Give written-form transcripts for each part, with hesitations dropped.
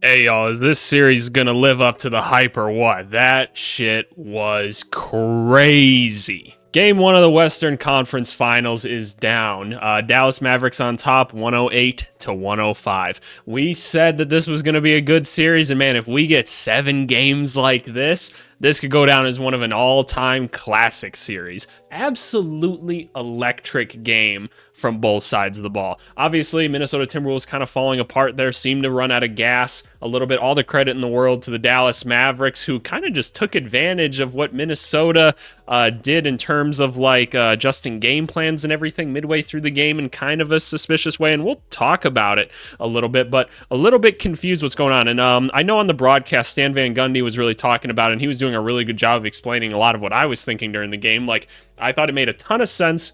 Hey y'all, is this series gonna live up to the hype or what? That shit was crazy. Game one of the Western Conference Finals is down. Dallas Mavericks on top, 108 to 105. We said that this was going to be a good series, and man, if we get 7 games like this could go down as one of an all-time classic series. Absolutely electric game from both sides of the ball. Obviously, Minnesota Timberwolves kind of falling apart there, seemed to run out of gas a little bit. All the credit in the world to the Dallas Mavericks, who kind of just took advantage of what Minnesota did in terms of like adjusting game plans and everything midway through the game in kind of a suspicious way. And we'll talk about it a little bit, but a little bit confused what's going on. And I know on the broadcast, Stan Van Gundy was really talking about it, and he was doing a really good job of explaining a lot of what I was thinking during the game. Like, I thought it made a ton of sense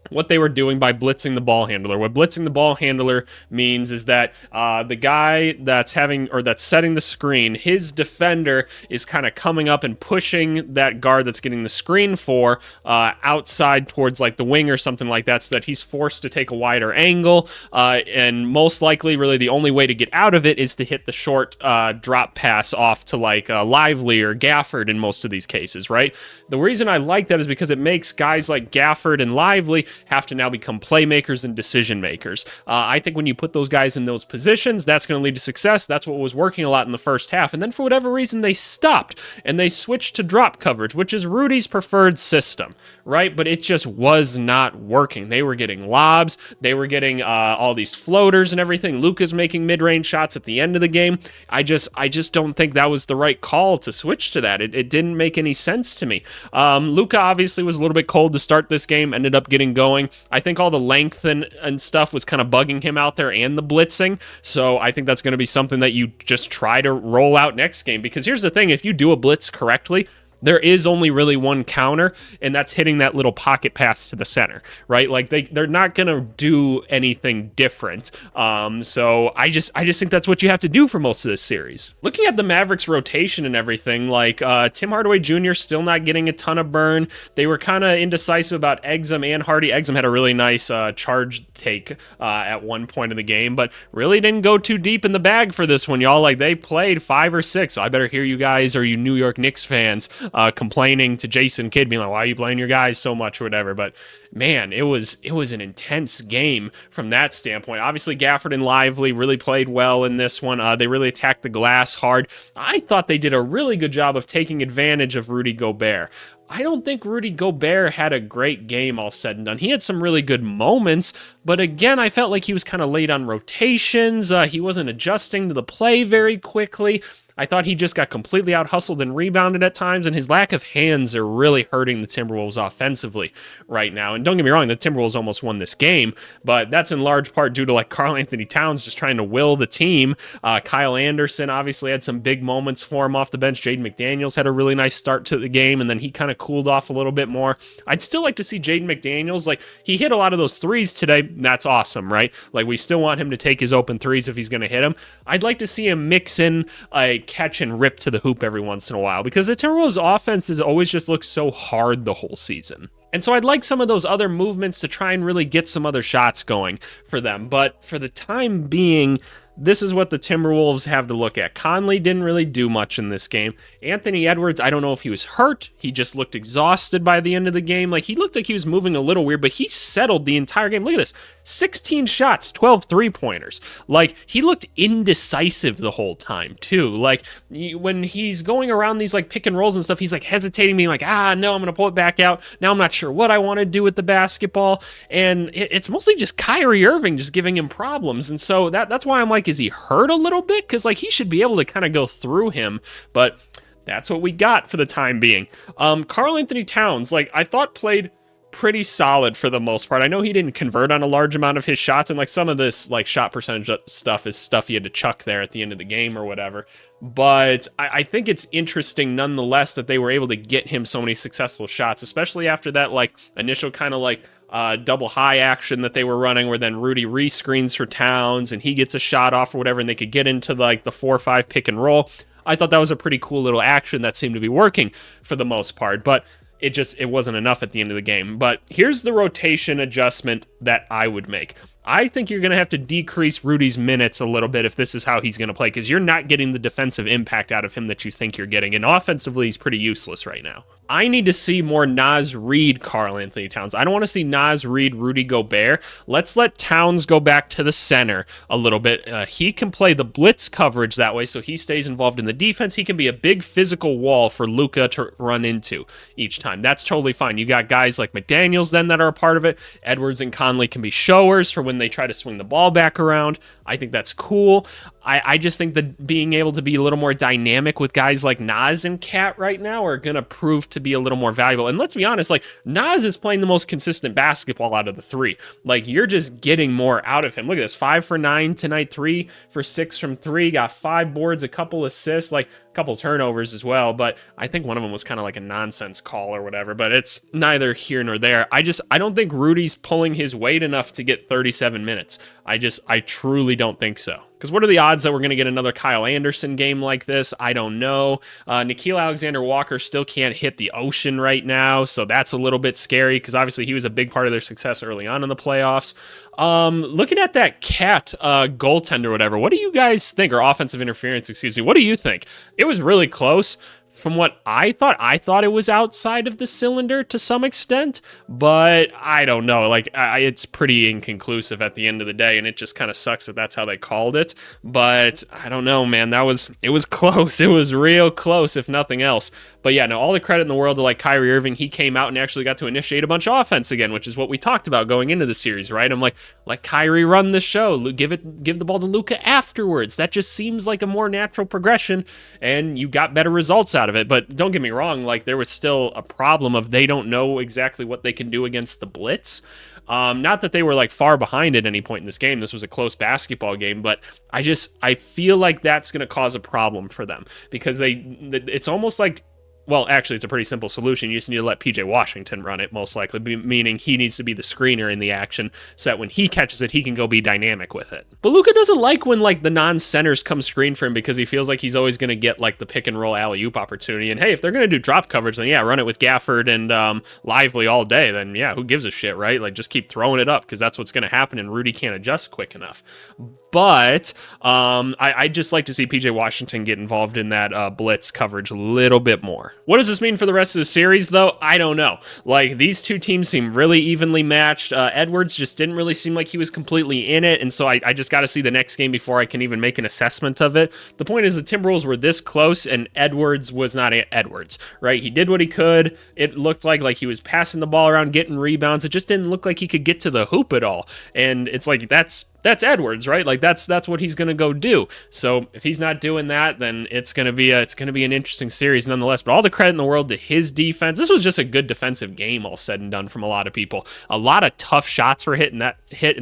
what they were doing by blitzing the ball handler. What blitzing the ball handler means is that the guy that's setting the screen, his defender is kind of coming up and pushing that guard that's getting the screen for outside towards like the wing or something like that, so that he's forced to take a wider angle. And most likely, really, the only way to get out of it is to hit the short drop pass off to like Lively or Gafford in most of these cases, right? The reason I like that is because it makes guys like Gafford and Lively have to now become playmakers and decision makers. I think when you put those guys in those positions, that's going to lead to success. That's what was working a lot in the first half. And then for whatever reason, they stopped and they switched to drop coverage, which is Rudy's preferred system, right? But it just was not working. They were getting lobs. They were getting all these floaters and everything. Luka's making mid-range shots at the end of the game. I just don't think that was the right call to switch to that. It didn't make any sense to me. Luka obviously was a little bit cold to start this game, ended up getting going. I think all the length and stuff was kind of bugging him out there, and the blitzing. So I think that's going to be something that you just try to roll out next game. Because here's the thing, if you do a blitz correctly, there is only really one counter, and that's hitting that little pocket pass to the center, right? Like they're not gonna do anything different. So I just think that's what you have to do for most of this series. Looking at the Mavericks rotation and everything, like Tim Hardaway Jr. still not getting a ton of burn. They were kind of indecisive about Exum and Hardy. Exum had a really nice charge take at one point in the game, but really didn't go too deep in the bag for this one, y'all. Like, they played 5 or 6. So I better hear you guys, or you New York Knicks fans, complaining to Jason Kidd, being like, why are you playing your guys so much or whatever. But man, it was an intense game from that standpoint. Obviously, Gafford and Lively really played well in this one. They really attacked the glass hard. I thought they did a really good job of taking advantage of Rudy Gobert. I don't think Rudy Gobert had a great game all said and done. He had some really good moments, but again, I felt like he was kind of late on rotations. He wasn't adjusting to the play very quickly. I thought he just got completely out-hustled and rebounded at times, and his lack of hands are really hurting the Timberwolves offensively right now. And don't get me wrong, the Timberwolves almost won this game, but that's in large part due to like Karl-Anthony Towns just trying to will the team. Kyle Anderson obviously had some big moments for him off the bench. Jaden McDaniels had a really nice start to the game, and then he kind of cooled off a little bit more. I'd still like to see Jaden McDaniels. Like, he hit a lot of those threes today. That's awesome, right? Like, we still want him to take his open threes if he's going to hit them. I'd like to see him mix in a catch and rip to the hoop every once in a while, because the Timberwolves offense has always just looked so hard the whole season. And so I'd like some of those other movements to try and really get some other shots going for them. But for the time being, this is what the Timberwolves have to look at. Conley didn't really do much in this game. Anthony Edwards, I don't know if he was hurt. He just looked exhausted by the end of the game. Like, he looked like he was moving a little weird, but he settled the entire game. Look at this. 16 shots, 12 three-pointers. Like, he looked indecisive the whole time, too. Like, when he's going around these, like, pick and rolls and stuff, he's, like, hesitating, being like, no, I'm going to pull it back out. Now I'm not sure what I want to do with the basketball. And it's mostly just Kyrie Irving just giving him problems. And so that's why I'm like, is he hurt a little bit? Because, like, he should be able to kind of go through him. But that's what we got for the time being. Karl-Anthony Towns, like, I thought played pretty solid for the most part. I know he didn't convert on a large amount of his shots, and like some of this like shot percentage stuff is stuff he had to chuck there at the end of the game or whatever. But I think it's interesting nonetheless that they were able to get him so many successful shots, especially after that like initial kind of like double high action that they were running, where then Rudy rescreens for Towns and he gets a shot off or whatever, and they could get into like the 4-5 pick and roll. I thought that was a pretty cool little action that seemed to be working for the most part, but it wasn't enough at the end of the game. But here's the rotation adjustment that I would make. I think you're going to have to decrease Rudy's minutes a little bit if this is how he's going to play, because you're not getting the defensive impact out of him that you think you're getting. And offensively, he's pretty useless right now. I need to see more Naz Reid, Karl Anthony Towns. I don't want to see Naz Reid, Rudy Gobert. Let's let Towns go back to the center a little bit. He can play the blitz coverage that way, so he stays involved in the defense. He can be a big physical wall for Luka to run into each time. That's totally fine. You got guys like McDaniels then that are a part of it. Edwards and Conley can be showers for when they try to swing the ball back around. I think that's cool. I just think that being able to be a little more dynamic with guys like Naz and Cat right now are going to prove to be a little more valuable. And let's be honest, like, Naz is playing the most consistent basketball out of the three. Like, you're just getting more out of him. Look at this, 5 for 9 tonight, 3 for 6 from 3, got 5 boards, a couple assists, like a couple turnovers as well. But I think one of them was kind of like a nonsense call or whatever, but it's neither here nor there. I don't think Rudy's pulling his weight enough to get 37 minutes. I truly don't think so. Because what are the odds that we're going to get another Kyle Anderson game like this? I don't know. Nickeil Alexander-Walker still can't hit the ocean right now, so that's a little bit scary because obviously he was a big part of their success early on in the playoffs. Looking at that Cat goaltender or whatever, what do you guys think? Or offensive interference, excuse me. What do you think? It was really close. From what I thought it was outside of the cylinder to some extent, but I don't know. Like, it's pretty inconclusive at the end of the day, and it just kind of sucks that that's how they called it. But I don't know, man. It was close. It was real close, if nothing else. But yeah, no, all the credit in the world to like Kyrie Irving. He came out and actually got to initiate a bunch of offense again, which is what we talked about going into the series, right? I'm like, let Kyrie run the show. Give the ball to Luka afterwards. That just seems like a more natural progression, and you got better results out of it. But don't get me wrong, like, there was still a problem of they don't know exactly what they can do against the blitz. Not that they were like far behind at any point in this game. This was a close basketball game, but I feel like that's going to cause a problem for them because it's almost like, well, actually, it's a pretty simple solution. You just need to let PJ Washington run it, most likely, meaning he needs to be the screener in the action so that when he catches it, he can go be dynamic with it. But Luka doesn't like when, like, the non-centers come screen for him because he feels like he's always going to get, like, the pick-and-roll alley-oop opportunity. And, hey, if they're going to do drop coverage, then, yeah, run it with Gafford and Lively all day. Then, yeah, who gives a shit, right? Like, just keep throwing it up because that's what's going to happen, and Rudy can't adjust quick enough. But I just like to see PJ Washington get involved in that blitz coverage a little bit more. What does this mean for the rest of the series, though? I don't know. Like, these two teams seem really evenly matched. Edwards just didn't really seem like he was completely in it, and so I just got to see the next game before I can even make an assessment of it. The point is the Timberwolves were this close, and Edwards was not Edwards, right? He did what he could. It looked like he was passing the ball around, getting rebounds. It just didn't look like he could get to the hoop at all, and it's like that's Edwards, right? Like that's what he's going to go do. So if he's not doing that, then it's going to be an interesting series nonetheless. But all the credit in the world to his defense. This was just a good defensive game, all said and done, from a lot of people. A lot of tough shots were hit, and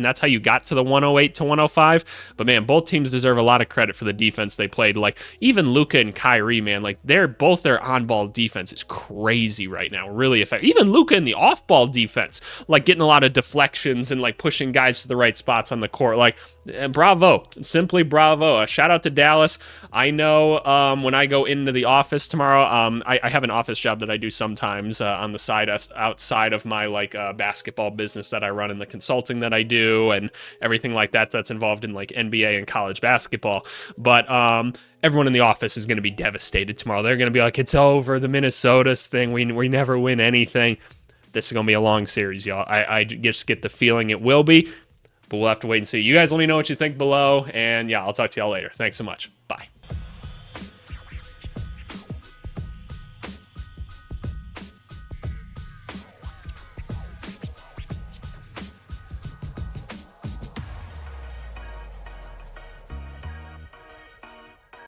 that's how you got to the 108 to 105. But man, both teams deserve a lot of credit for the defense they played. Like even Luka and Kyrie, man, like their on-ball defense is crazy right now, really effective. Even Luka in the off-ball defense, like getting a lot of deflections and like pushing guys to the right spots on the court. Like, bravo, simply bravo. A shout out to Dallas. I know when I go into the office tomorrow, I have an office job that I do sometimes on the side outside of my like basketball business that I run and the consulting that I do and everything like that that's involved in like NBA and college basketball. But everyone in the office is going to be devastated tomorrow. They're going to be like, it's over, the Minnesota's thing. We never win anything. This is going to be a long series, y'all. I just get the feeling it will be. But we'll have to wait and see. You guys let me know what you think below. And yeah, I'll talk to y'all later. Thanks so much. Bye.